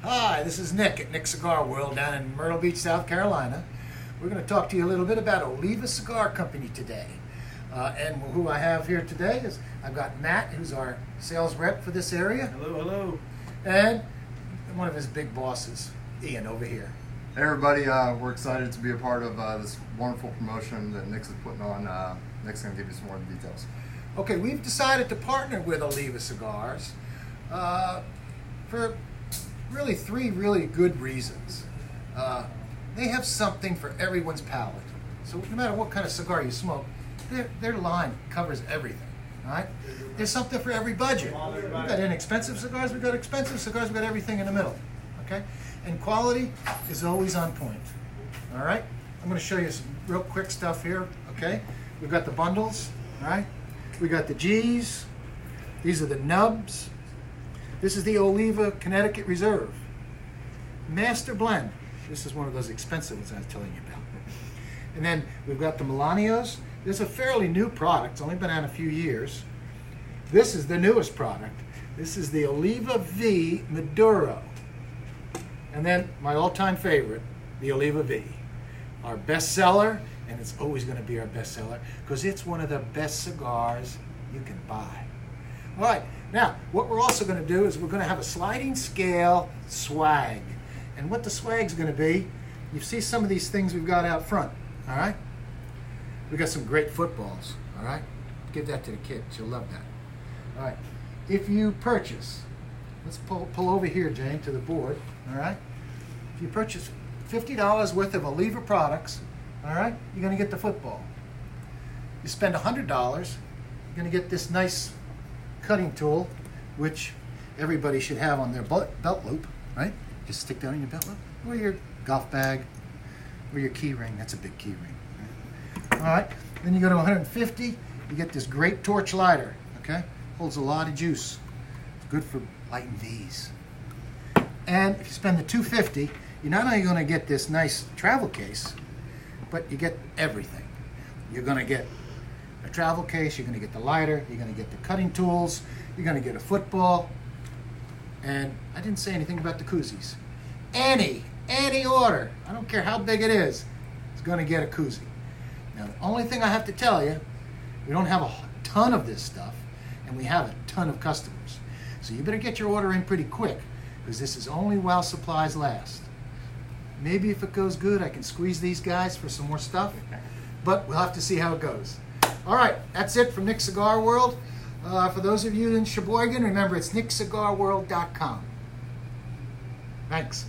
Hi, this is Nick at Nick Cigar World down in Myrtle Beach, South Carolina. We're going to talk to you a little bit about Oliva Cigar Company today. And who I have here today is I've got Matt, who's our sales rep for this area. Hello, hello. And one of his big bosses, Ian, over here. Hey everybody, we're excited to be a part of this wonderful promotion that Nick's is putting on. Nick's going to give you some more details. Okay, we've decided to partner with Oliva Cigars for really three really good reasons. They have something for everyone's palate. So no matter what kind of cigar you smoke, their line covers everything. All right? There's something for every budget. We've got inexpensive cigars, we've got expensive cigars, we've got everything in the middle. Okay? And quality is always on point. All right? I'm going to show you some real quick stuff here. Okay? We've got the bundles. All right? We got the G's. These are the nubs. This is the Oliva Connecticut Reserve. Master Blend. This is one of those expensive ones I was telling you about. And then we've got the Milanios. This is a fairly new product. It's only been out a few years. This is the newest product. This is the Oliva V Maduro. And then my all-time favorite, the Oliva V. Our best seller, and it's always going to be our best seller because it's one of the best cigars you can buy. All right, now what we're also going to do is we're going to have a sliding scale swag. And what the swag's going to be, you see some of these things we've got out front, all right? We've got some great footballs, all right? Give that to the kids, she'll love that. All right, if you purchase, let's pull over here, Jane, to the board, all right? If you purchase $50 worth of Oliva products, all right, you're going to get the football. You spend $100, you're going to get this nice cutting tool, which everybody should have on their belt loop, right? Just stick that in your belt loop, or your golf bag, or your key ring. That's a big key ring. All right, then you go to 150, you get this great torch lighter, okay? Holds a lot of juice. It's good for lighting V's. And if you spend the $250, you're not only going to get this nice travel case, but you get everything. You're going to get a travel case, you're going to get the lighter, you're going to get the cutting tools, you're going to get a football, and I didn't say anything about the koozies. Any order, I don't care how big it is going to get a koozie. Now, the only thing I have to tell you, we don't have a ton of this stuff, and we have a ton of customers. So you better get your order in pretty quick, because this is only while supplies last. Maybe if it goes good, I can squeeze these guys for some more stuff, but we'll have to see how it goes. All right, that's it from Nick Cigar World. For those of you in Sheboygan, remember it's nickcigarworld.com. Thanks.